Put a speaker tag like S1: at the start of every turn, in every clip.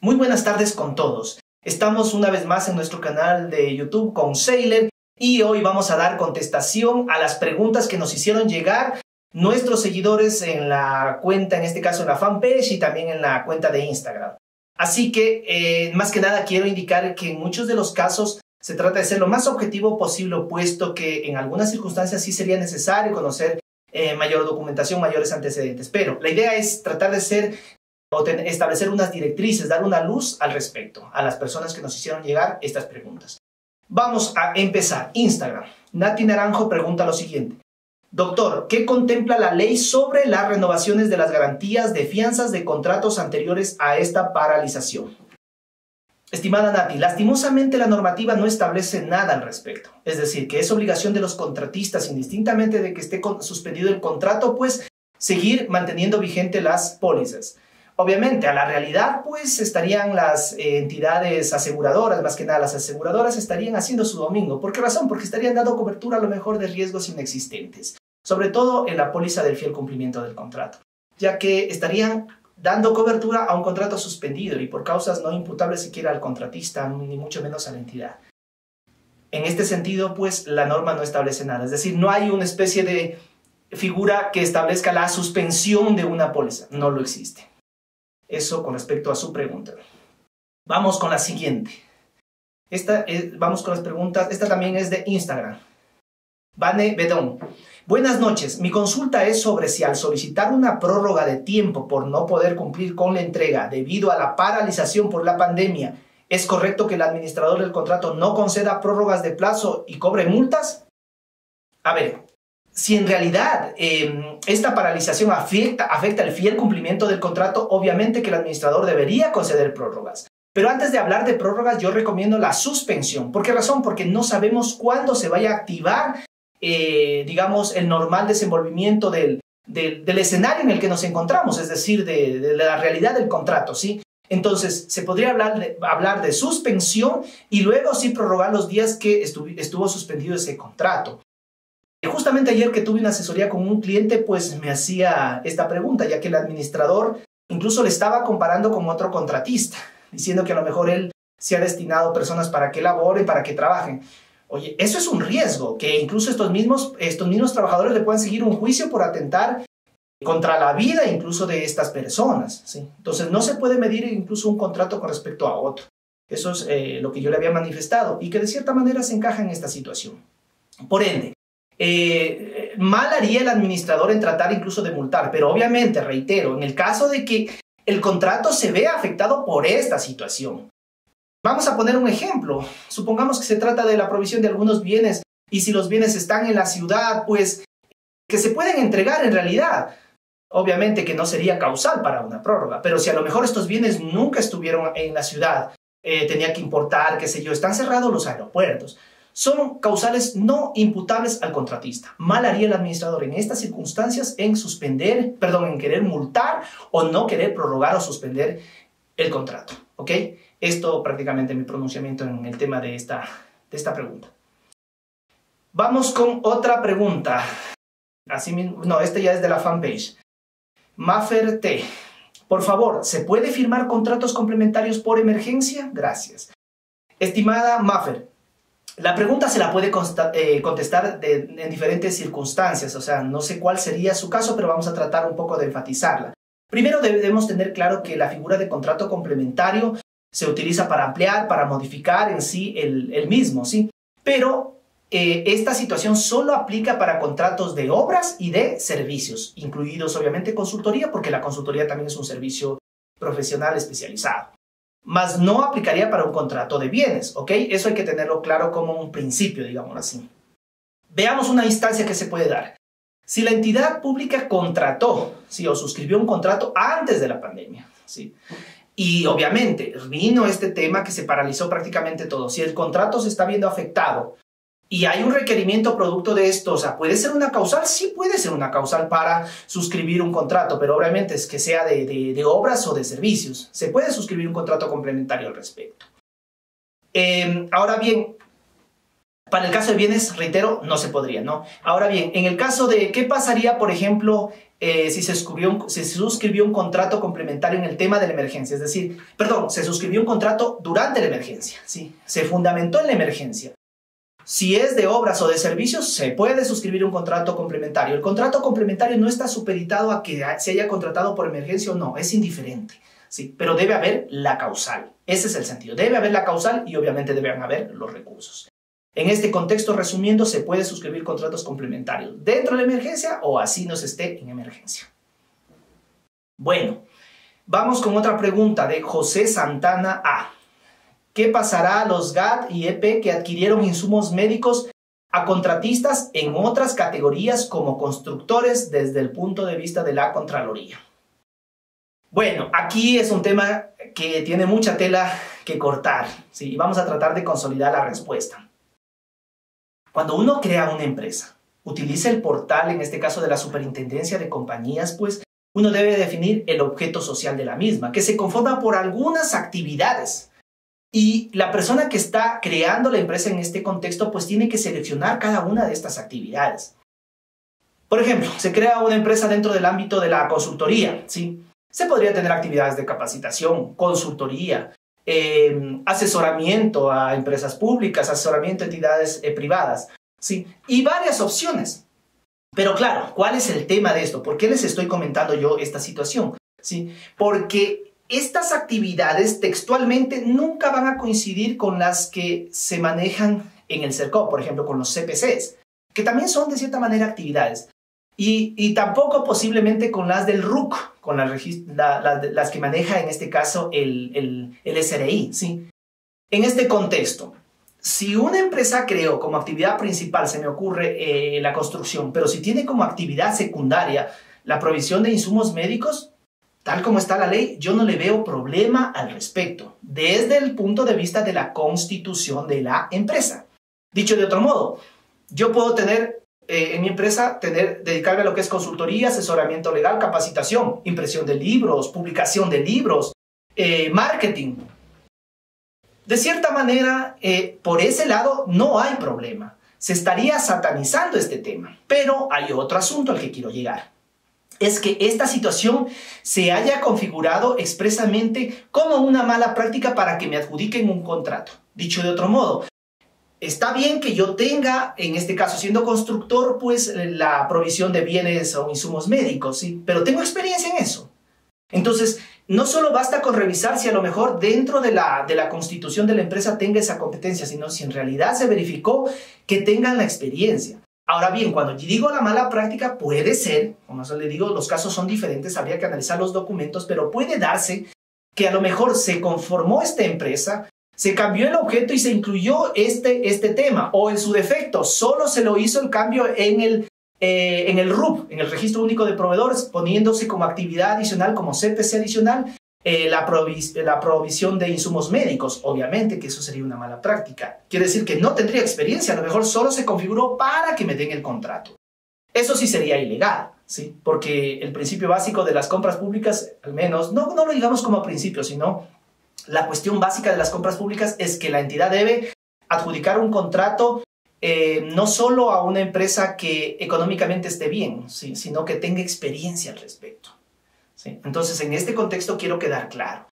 S1: Muy buenas tardes con todos. Estamos una vez más en nuestro canal de YouTube con Sailor y hoy vamos a dar contestación a las preguntas que nos hicieron llegar nuestros seguidores en la cuenta, en este caso en la fanpage y también en la cuenta de Instagram. Así que, más que nada, quiero indicar que en muchos de los casos se trata de ser lo más objetivo posible, puesto que en algunas circunstancias sí sería necesario conocer mayor documentación, mayores antecedentes. Pero la idea es tratar de ser o establecer unas directrices, dar una luz al respecto a las personas que nos hicieron llegar estas preguntas. Vamos a empezar. Instagram. Nati Naranjo pregunta lo siguiente. Doctor, ¿qué contempla la ley sobre las renovaciones de las garantías de fianzas de contratos anteriores a esta paralización? Estimada Nati, lastimosamente la normativa no establece nada al respecto. Es decir, que es obligación de los contratistas, indistintamente de que esté suspendido el contrato, pues seguir manteniendo vigente las pólizas. Obviamente, a la realidad, pues estarían las entidades aseguradoras, más que nada las aseguradoras, estarían haciendo su domingo. ¿Por qué razón? Porque estarían dando cobertura a lo mejor de riesgos inexistentes, sobre todo en la póliza del fiel cumplimiento del contrato, ya que estarían dando cobertura a un contrato suspendido y por causas no imputables siquiera al contratista, ni mucho menos a la entidad. En este sentido, pues la norma no establece nada, es decir, no hay una especie de figura que establezca la suspensión de una póliza, no lo existe. Eso con respecto a su pregunta. Vamos con la siguiente. Vamos con las preguntas. Esta también es de Instagram. Vane Bedón. Buenas noches. Mi consulta es sobre si al solicitar una prórroga de tiempo por no poder cumplir con la entrega debido a la paralización por la pandemia, ¿es correcto que el administrador del contrato no conceda prórrogas de plazo y cobre multas? A ver, si en realidad esta paralización afecta el fiel cumplimiento del contrato, obviamente que el administrador debería conceder prórrogas. Pero antes de hablar de prórrogas, yo recomiendo la suspensión. ¿Por qué razón? Porque no sabemos cuándo se vaya a activar, digamos, el normal desenvolvimiento del escenario en el que nos encontramos, es decir, de la realidad del contrato, ¿sí? Entonces, se podría hablar de suspensión y luego sí prorrogar los días que estuvo suspendido ese contrato. Justamente ayer que tuve una asesoría con un cliente, pues me hacía esta pregunta, ya que el administrador incluso le estaba comparando con otro contratista, diciendo que a lo mejor él se ha destinado personas para que laboren, para que trabajen. Oye, eso es un riesgo, que incluso estos mismos trabajadores le pueden seguir un juicio por atentar contra la vida incluso de estas personas, ¿sí? Entonces no se puede medir incluso un contrato con respecto a otro. Eso es lo que yo le había manifestado y que de cierta manera se encaja en esta situación. Por ende, mal haría el administrador en tratar incluso de multar, pero obviamente, reitero, en el caso de que el contrato se vea afectado por esta situación. Vamos a poner un ejemplo. Supongamos que se trata de la provisión de algunos bienes y si los bienes están en la ciudad, pues que se pueden entregar en realidad. Obviamente que no sería causal para una prórroga, pero si a lo mejor estos bienes nunca estuvieron en la ciudad, tenía que importar, qué sé yo, están cerrados los aeropuertos. Son causales no imputables al contratista. Mal haría el administrador en estas circunstancias en querer multar o no querer prorrogar o suspender el contrato. ¿Ok? Esto prácticamente mi pronunciamiento en el tema de esta pregunta. Vamos con otra pregunta. Así mismo, no, esta ya es de la fanpage. Maffer T. Por favor, ¿se puede firmar contratos complementarios por emergencia? Gracias. Estimada Maffer, la pregunta se la puede contestar en diferentes circunstancias, o sea, no sé cuál sería su caso, pero vamos a tratar un poco de enfatizarla. Primero debemos tener claro que la figura de contrato complementario se utiliza para ampliar, para modificar en sí el mismo, ¿sí? Pero esta situación solo aplica para contratos de obras y de servicios, incluidos obviamente consultoría, porque la consultoría también es un servicio profesional especializado. Mas no aplicaría para un contrato de bienes, ¿ok? Eso hay que tenerlo claro como un principio, digámoslo así. Veamos una instancia que se puede dar. Si la entidad pública contrató, ¿sí? O suscribió un contrato antes de la pandemia, ¿sí? Y obviamente vino este tema que se paralizó prácticamente todo. Si el contrato se está viendo afectado y hay un requerimiento producto de esto, o sea, ¿puede ser una causal? Sí puede ser una causal para suscribir un contrato, pero obviamente es que sea de obras o de servicios. Se puede suscribir un contrato complementario al respecto. Ahora bien, para el caso de bienes, reitero, no se podría, ¿no? Ahora bien, en el caso de qué pasaría, por ejemplo, si se suscribió un contrato complementario en el tema de la emergencia. Es decir, perdón, se suscribió un contrato durante la emergencia, ¿sí? Se fundamentó en la emergencia. Si es de obras o de servicios, se puede suscribir un contrato complementario. El contrato complementario no está supeditado a que se haya contratado por emergencia o no, es indiferente, ¿sí? Pero debe haber la causal. Ese es el sentido. Debe haber la causal y obviamente deben haber los recursos. En este contexto, resumiendo, se puede suscribir contratos complementarios dentro de la emergencia o así no se esté en emergencia. Bueno, vamos con otra pregunta de José Santana A. ¿Qué pasará a los GAT y EP que adquirieron insumos médicos a contratistas en otras categorías como constructores desde el punto de vista de la Contraloría? Bueno, aquí es un tema que tiene mucha tela que cortar, ¿sí? Y vamos a tratar de consolidar la respuesta. Cuando uno crea una empresa, utiliza el portal, en este caso de la Superintendencia de Compañías, pues uno debe definir el objeto social de la misma, que se conforma por algunas actividades. Y la persona que está creando la empresa en este contexto, pues tiene que seleccionar cada una de estas actividades. Por ejemplo, se crea una empresa dentro del ámbito de la consultoría, ¿sí? Se podría tener actividades de capacitación, consultoría, asesoramiento a empresas públicas, asesoramiento a entidades privadas, ¿sí? Y varias opciones. Pero claro, ¿cuál es el tema de esto? ¿Por qué les estoy comentando yo esta situación? ¿Sí? Porque estas actividades textualmente nunca van a coincidir con las que se manejan en el CERCOP, por ejemplo, con los CPCs, que también son de cierta manera actividades. Y tampoco posiblemente con las del RUC, con las que maneja en este caso el SRI, ¿sí? En este contexto, si una empresa creó como actividad principal, se me ocurre la construcción, pero si tiene como actividad secundaria la provisión de insumos médicos, tal como está la ley, yo no le veo problema al respecto, desde el punto de vista de la constitución de la empresa. Dicho de otro modo, yo puedo tener en mi empresa, dedicarme a lo que es consultoría, asesoramiento legal, capacitación, impresión de libros, publicación de libros, marketing. De cierta manera, por ese lado no hay problema. Se estaría satanizando este tema. Pero hay otro asunto al que quiero llegar. Es que esta situación se haya configurado expresamente como una mala práctica para que me adjudiquen un contrato. Dicho de otro modo, está bien que yo tenga, en este caso siendo constructor, pues la provisión de bienes o insumos médicos, ¿sí? Pero tengo experiencia en eso. Entonces, no solo basta con revisar si a lo mejor dentro de la constitución de la empresa tenga esa competencia, sino si en realidad se verificó que tengan la experiencia. Ahora bien, cuando yo digo la mala práctica, puede ser, como eso le digo, los casos son diferentes, habría que analizar los documentos, pero puede darse que a lo mejor se conformó esta empresa, se cambió el objeto y se incluyó este tema, o en su defecto, solo se lo hizo el cambio en el RUP, en el Registro Único de Proveedores, poniéndose como actividad adicional, como CPC adicional, la provisión de insumos médicos. Obviamente que eso sería una mala práctica. Quiere decir que no tendría experiencia, a lo mejor solo se configuró para que me den el contrato. Eso sí sería ilegal, ¿sí? Porque el principio básico de las compras públicas, al menos, no lo digamos como principio, sino la cuestión básica de las compras públicas es que la entidad debe adjudicar un contrato no solo a una empresa que económicamente esté bien, ¿sí? Sino que tenga experiencia al respecto, ¿sí? Entonces, en este contexto quiero quedar claro.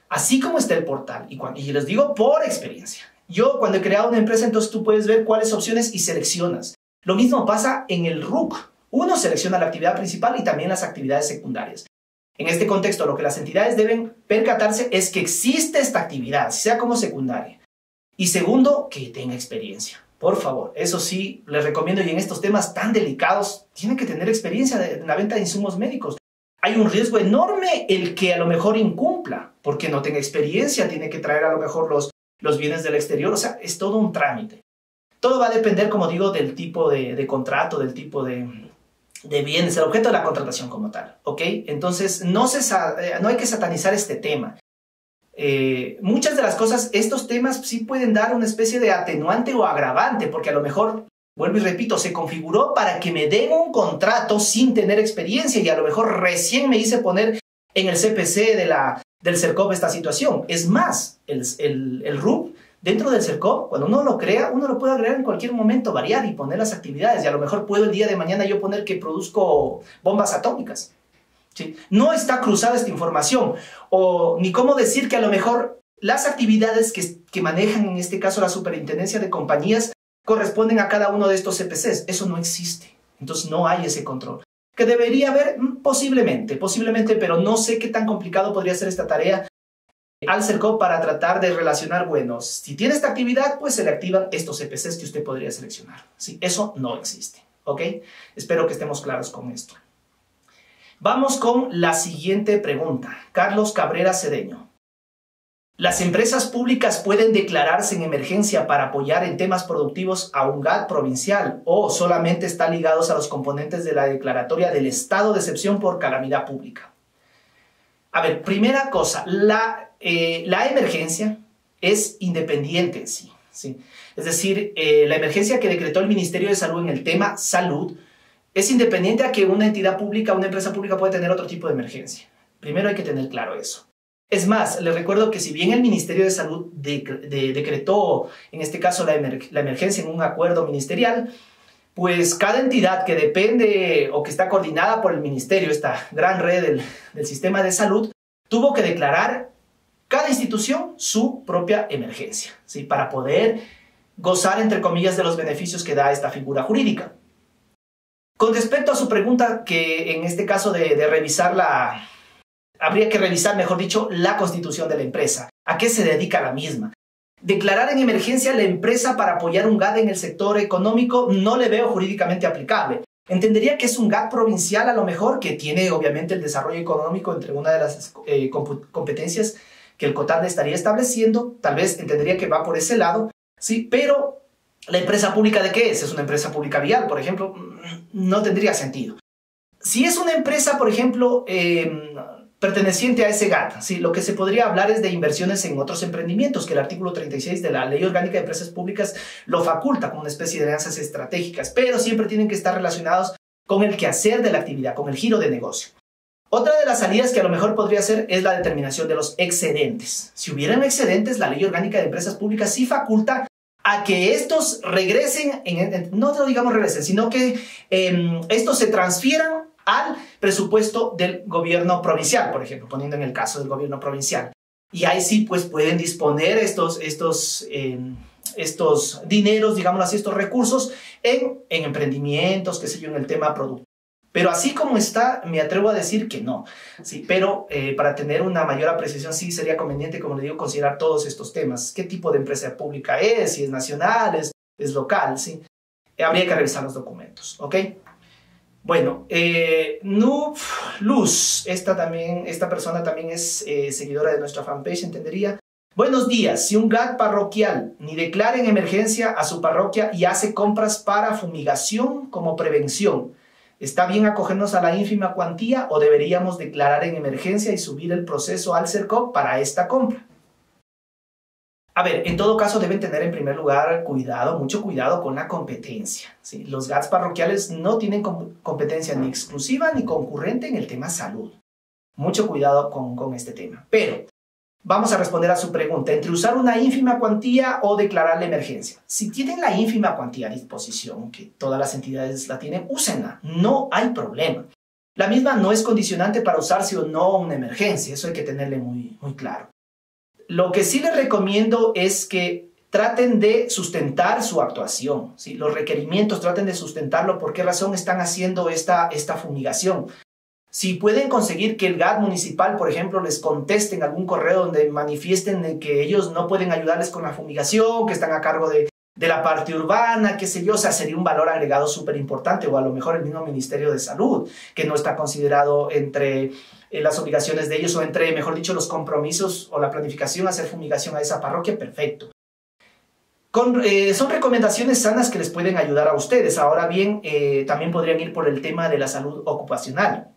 S1: Así como está el portal, y les digo por experiencia, yo cuando he creado una empresa, entonces tú puedes ver cuáles opciones y seleccionas. Lo mismo pasa en el RUC. Uno selecciona la actividad principal y también las actividades secundarias. En este contexto, lo que las entidades deben percatarse es que existe esta actividad, sea como secundaria. Y segundo, que tenga experiencia. Por favor, eso sí, les recomiendo, y en estos temas tan delicados, tienen que tener experiencia en la venta de insumos médicos. Hay un riesgo enorme el que a lo mejor incumpla, porque no tenga experiencia, tiene que traer a lo mejor los bienes del exterior, o sea, es todo un trámite. Todo va a depender, como digo, del tipo de contrato, del tipo de bienes, el objeto de la contratación como tal, ¿ok? Entonces, no hay que satanizar este tema. Muchas de las cosas, estos temas sí pueden dar una especie de atenuante o agravante, porque a lo mejor, vuelvo y repito, se configuró para que me den un contrato sin tener experiencia y a lo mejor recién me hice poner en el CPC del CERCOP esta situación. Es más, el RUP Dentro del CERCOP, cuando uno lo crea, uno lo puede agregar en cualquier momento, variar y poner las actividades. Y a lo mejor puedo el día de mañana yo poner que produzco bombas atómicas. ¿Sí? No está cruzada esta información. O ni cómo decir que a lo mejor las actividades que manejan, en este caso la superintendencia de compañías, corresponden a cada uno de estos CPCs. Eso no existe. Entonces no hay ese control. ¿Que debería haber? Posiblemente, pero no sé qué tan complicado podría ser esta tarea al CERCOP para tratar de relacionar, bueno, si tiene esta actividad, pues se le activan estos CPCs que usted podría seleccionar. ¿Sí? Eso no existe. ¿Ok? Espero que estemos claros con esto. Vamos con la siguiente pregunta. Carlos Cabrera Cedeño. ¿Las empresas públicas pueden declararse en emergencia para apoyar en temas productivos a un GAT provincial o solamente están ligados a los componentes de la declaratoria del estado de excepción por calamidad pública? A ver, primera cosa, la emergencia es independiente en sí, ¿sí? Es decir, la emergencia que decretó el Ministerio de Salud en el tema salud es independiente a que una entidad pública, una empresa pública puede tener otro tipo de emergencia. Primero hay que tener claro eso. Es más, les recuerdo que si bien el Ministerio de Salud decretó, en este caso, la emergencia en un acuerdo ministerial, pues cada entidad que depende o que está coordinada por el ministerio, esta gran red del sistema de salud, tuvo que declarar cada institución su propia emergencia, ¿sí? Para poder gozar, entre comillas, de los beneficios que da esta figura jurídica. Con respecto a su pregunta, que en este caso de revisar habría que revisar, mejor dicho, la constitución de la empresa. ¿A qué se dedica la misma? Declarar en emergencia a la empresa para apoyar un GAT en el sector económico no le veo jurídicamente aplicable. Entendería que es un GAT provincial a lo mejor, que tiene obviamente el desarrollo económico entre una de las competencias que el COTAD estaría estableciendo. Tal vez entendería que va por ese lado, ¿sí? Pero ¿la empresa pública de qué es? ¿Es una empresa pública vial, por ejemplo? No tendría sentido. Si es una empresa, por ejemplo, perteneciente a ese GAT, ¿sí? Lo que se podría hablar es de inversiones en otros emprendimientos, que el artículo 36 de la Ley Orgánica de Empresas Públicas lo faculta como una especie de alianzas estratégicas, pero siempre tienen que estar relacionados con el quehacer de la actividad, con el giro de negocio. Otra de las salidas que a lo mejor podría ser es la determinación de los excedentes. Si hubieran excedentes, la Ley Orgánica de Empresas Públicas sí faculta a que estos regresen, no te lo digamos regresen, sino que estos se transfieran al presupuesto del gobierno provincial, por ejemplo, poniendo en el caso del gobierno provincial. Y ahí sí, pues pueden disponer estos dineros, digamos así, estos recursos en emprendimientos, qué sé yo, en el tema productivo. Pero así como está, me atrevo a decir que no. Sí, pero para tener una mayor apreciación sí sería conveniente, como le digo, considerar todos estos temas. ¿Qué tipo de empresa pública es? Si es nacional, es local, ¿sí? Habría que revisar los documentos, ¿ok? Bueno, Noob Luz, esta persona también es seguidora de nuestra fanpage, entendería. Buenos días, si un GAT parroquial ni declara en emergencia a su parroquia y hace compras para fumigación como prevención, ¿está bien acogernos a la ínfima cuantía o deberíamos declarar en emergencia y subir el proceso al CERCOP para esta compra? A ver, en todo caso deben tener en primer lugar cuidado, mucho cuidado con la competencia, ¿sí? Los GATs parroquiales no tienen competencia ni exclusiva ni concurrente en el tema salud. Mucho cuidado con este tema. Pero vamos a responder a su pregunta, entre usar una ínfima cuantía o declarar la emergencia. Si tienen la ínfima cuantía a disposición, que todas las entidades la tienen, úsenla, no hay problema. La misma no es condicionante para usarse o no una emergencia, eso hay que tenerle muy claro. Lo que sí les recomiendo es que traten de sustentar su actuación, ¿sí? Los requerimientos traten de sustentarlo. ¿Por qué razón están haciendo esta fumigación? Si pueden conseguir que el GAT municipal, por ejemplo, les conteste en algún correo donde manifiesten que ellos no pueden ayudarles con la fumigación, que están a cargo de la parte urbana, qué sé yo, o sea, sería un valor agregado súper importante, o a lo mejor el mismo Ministerio de Salud, que no está considerado entre las obligaciones de ellos o entre, mejor dicho, los compromisos o la planificación, hacer fumigación a esa parroquia, perfecto. Son recomendaciones sanas que les pueden ayudar a ustedes. Ahora bien, también podrían ir por el tema de la salud ocupacional.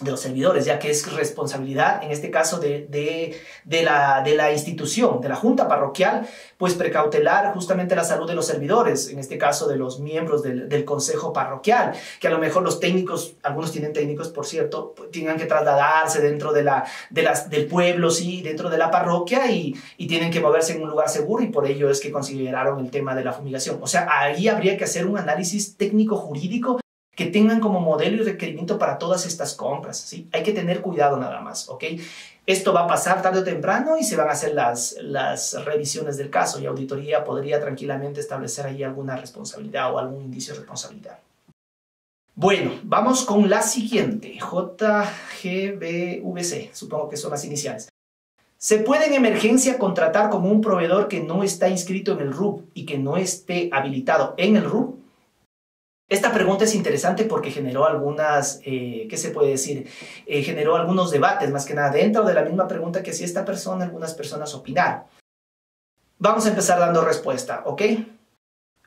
S1: los servidores, ya que es responsabilidad, en este caso, de la institución, de la junta parroquial, pues precautelar justamente la salud de los servidores, en este caso de los miembros del consejo parroquial, que a lo mejor los técnicos, algunos tienen técnicos, por cierto, tengan que trasladarse dentro del pueblo, sí, dentro de la parroquia y tienen que moverse en un lugar seguro, y por ello es que consideraron el tema de la fumigación. O sea, ahí habría que hacer un análisis técnico-jurídico que tengan como modelo y requerimiento para todas estas compras, ¿sí? Hay que tener cuidado nada más, ¿ok? Esto va a pasar tarde o temprano y se van a hacer las revisiones del caso, y auditoría podría tranquilamente establecer ahí alguna responsabilidad o algún indicio de responsabilidad. Bueno, vamos con la siguiente, JGBVC, supongo que son las iniciales. ¿Se puede en emergencia contratar con un proveedor que no está inscrito en el RUP y que no esté habilitado en el RUP? Esta pregunta es interesante porque generó algunas, ¿qué se puede decir? Generó algunos debates, más que nada dentro de la misma pregunta que hacía esta persona, algunas personas opinaron. Vamos a empezar dando respuesta, ¿ok?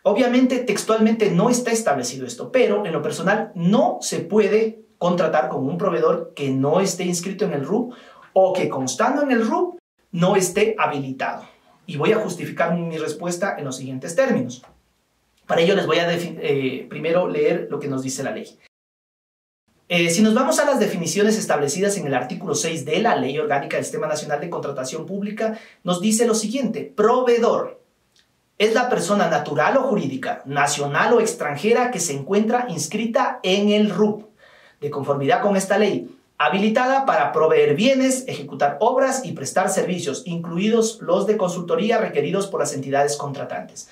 S1: Obviamente, textualmente no está establecido esto, pero en lo personal no se puede contratar con un proveedor que no esté inscrito en el RUP o que, constando en el RUP, no esté habilitado. Y voy a justificar mi respuesta en los siguientes términos. Para ello les voy a primero leer lo que nos dice la ley. Si nos vamos a las definiciones establecidas en el artículo 6 de la Ley Orgánica del Sistema Nacional de Contratación Pública, nos dice lo siguiente: proveedor es la persona natural o jurídica, nacional o extranjera que se encuentra inscrita en el RUP, de conformidad con esta ley, habilitada para proveer bienes, ejecutar obras y prestar servicios, incluidos los de consultoría requeridos por las entidades contratantes.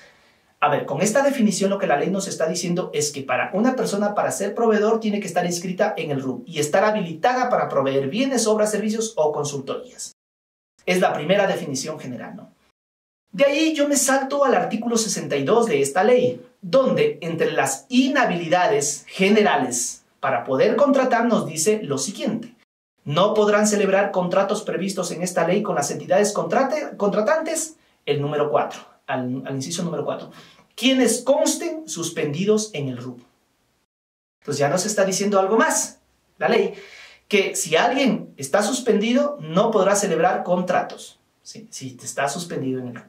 S1: A ver, con esta definición lo que la ley nos está diciendo es que para una persona, para ser proveedor, tiene que estar inscrita en el RUP y estar habilitada para proveer bienes, obras, servicios o consultorías. Es la primera definición general, ¿no? De ahí yo me salto al artículo 62 de esta ley, donde entre las inhabilidades generales para poder contratar nos dice lo siguiente: no podrán celebrar contratos previstos en esta ley con las entidades contratantes, el número 4, al inciso número 4, quienes consten suspendidos en el RUP. Entonces ya nos está diciendo algo más la ley, que si alguien está suspendido no podrá celebrar contratos, ¿sí? Si está suspendido en el RUP.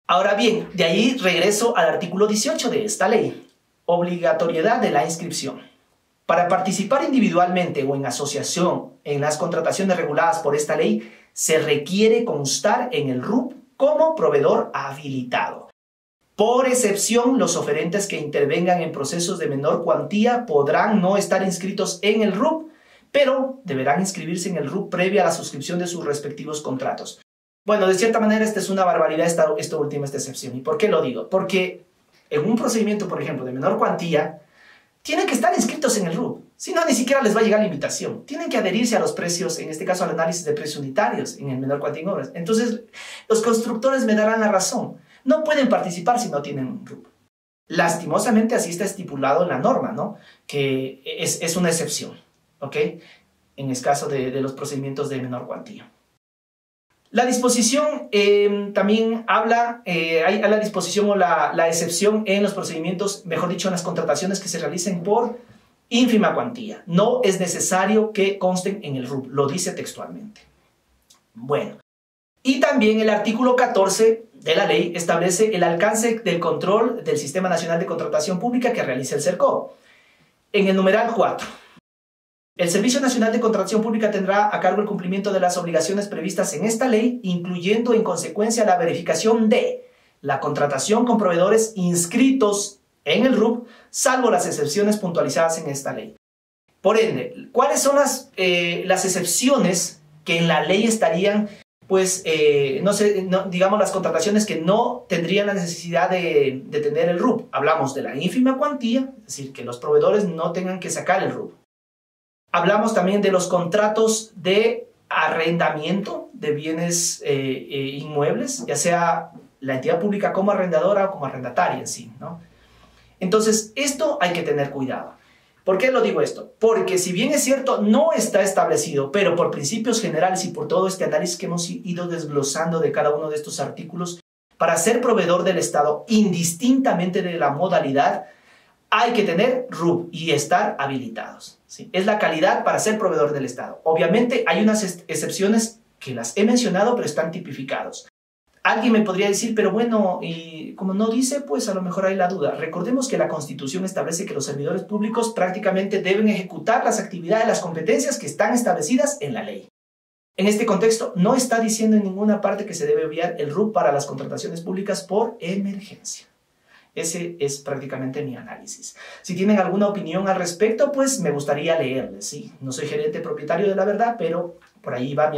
S1: Ahora bien, de ahí regreso al artículo 18 de esta ley, obligatoriedad de la inscripción. Para participar individualmente o en asociación en las contrataciones reguladas por esta ley, se requiere constar en el RUP como proveedor habilitado. Por excepción, los oferentes que intervengan en procesos de menor cuantía podrán no estar inscritos en el RUP, pero deberán inscribirse en el RUP previa a la suscripción de sus respectivos contratos. Bueno, de cierta manera esta es una barbaridad, esta última excepción. ¿Y por qué lo digo? Porque en un procedimiento, por ejemplo, de menor cuantía, tienen que estar inscritos en el RUP. Si no, ni siquiera les va a llegar la invitación. Tienen que adherirse a los precios, en este caso al análisis de precios unitarios en el menor cuantía en obras. Entonces, los constructores me darán la razón. No pueden participar si no tienen un RUP. Lastimosamente así está estipulado en la norma, ¿no? Que es una excepción, ¿ok? En el caso de los procedimientos de menor cuantía. La disposición también habla, hay la disposición o la excepción en los procedimientos, mejor dicho, en las contrataciones que se realicen por ínfima cuantía. No es necesario que consten en el RUP, lo dice textualmente. Bueno, y también el artículo 14 de la ley establece el alcance del control del Sistema Nacional de Contratación Pública que realiza el CERCO. En el numeral 4. El Servicio Nacional de Contratación Pública tendrá a cargo el cumplimiento de las obligaciones previstas en esta ley, incluyendo en consecuencia la verificación de la contratación con proveedores inscritos en el RUP, salvo las excepciones puntualizadas en esta ley. Por ende, ¿cuáles son las excepciones que en la ley estarían, pues, digamos, las contrataciones que no tendrían la necesidad de tener el RUP? Hablamos de la ínfima cuantía, es decir, que los proveedores no tengan que sacar el RUP. Hablamos también de los contratos de arrendamiento de bienes inmuebles, ya sea la entidad pública como arrendadora o como arrendataria en sí, ¿no? Entonces, esto hay que tener cuidado. ¿Por qué lo digo esto? Porque si bien es cierto, no está establecido, pero por principios generales y por todo este análisis que hemos ido desglosando de cada uno de estos artículos, para ser proveedor del Estado, indistintamente de la modalidad, hay que tener RUP y estar habilitados. ¿sí? Es la calidad para ser proveedor del Estado. Obviamente hay unas excepciones que las he mencionado, pero están tipificados. Alguien me podría decir, pero bueno, y como no dice, pues a lo mejor hay la duda. Recordemos que la Constitución establece que los servidores públicos prácticamente deben ejecutar las actividades, las competencias que están establecidas en la ley. En este contexto, no está diciendo en ninguna parte que se debe obviar el RUP para las contrataciones públicas por emergencia. Ese es prácticamente mi análisis. Si tienen alguna opinión al respecto, pues me gustaría leerles. ¿Sí? No soy gerente propietario de La Verdad, pero por ahí va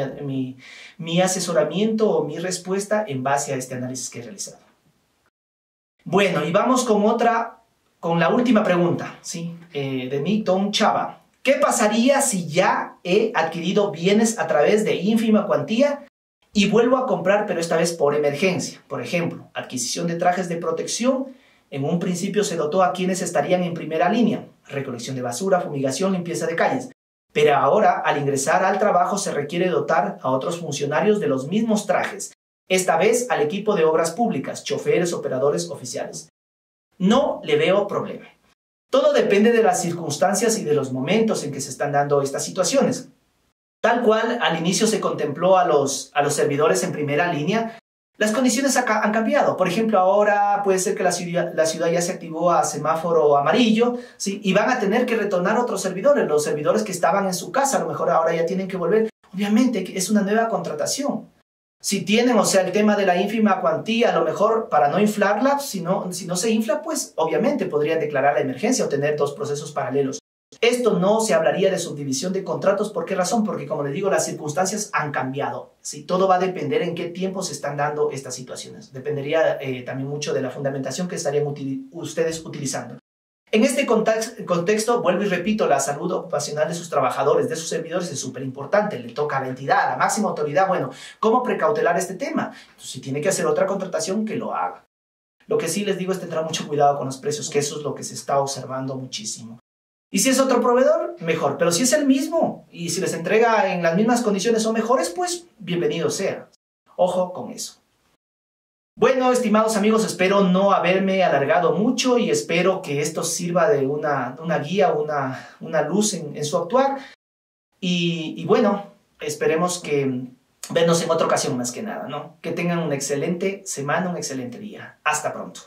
S1: mi asesoramiento o mi respuesta en base a este análisis que he realizado. Bueno, y vamos con la última pregunta, ¿sí? De Milton Chava. ¿Qué pasaría si ya he adquirido bienes a través de ínfima cuantía y vuelvo a comprar, pero esta vez por emergencia? Por ejemplo, adquisición de trajes de protección. En un principio se dotó a quienes estarían en primera línea, recolección de basura, fumigación, limpieza de calles. Pero ahora, al ingresar al trabajo, se requiere dotar a otros funcionarios de los mismos trajes, esta vez al equipo de obras públicas, choferes, operadores, oficiales. No le veo problema. Todo depende de las circunstancias y de los momentos en que se están dando estas situaciones. Tal cual al inicio se contempló a los servidores en primera línea, las condiciones han cambiado. Por ejemplo, ahora puede ser que la ciudad ya se activó a semáforo amarillo, ¿sí? Y van a tener que retornar otros servidores, los servidores que estaban en su casa, a lo mejor ahora ya tienen que volver. Obviamente es una nueva contratación. Si tienen, o sea, el tema de la ínfima cuantía, a lo mejor para no inflarla, si no se infla, pues obviamente podrían declarar la emergencia o tener dos procesos paralelos. Esto no se hablaría de subdivisión de contratos. ¿Por qué razón? Porque, como les digo, las circunstancias han cambiado. ¿Sí? Todo va a depender en qué tiempo se están dando estas situaciones. Dependería también mucho de la fundamentación que estarían ustedes utilizando. En este contexto, vuelvo y repito, la salud ocupacional de sus trabajadores, de sus servidores, es súper importante. Le toca a la entidad, a la máxima autoridad. Bueno, ¿cómo precautelar este tema? Entonces, si tiene que hacer otra contratación, que lo haga. Lo que sí les digo es tener mucho cuidado con los precios, que eso es lo que se está observando muchísimo. Y si es otro proveedor, mejor. Pero si es el mismo y si les entrega en las mismas condiciones o mejores, pues bienvenido sea. Ojo con eso. Bueno, estimados amigos, espero no haberme alargado mucho y espero que esto sirva de una guía, una luz en su actuar. Y bueno, esperemos que vernos en otra ocasión más que nada, ¿no? Que tengan una excelente semana, un excelente día. Hasta pronto.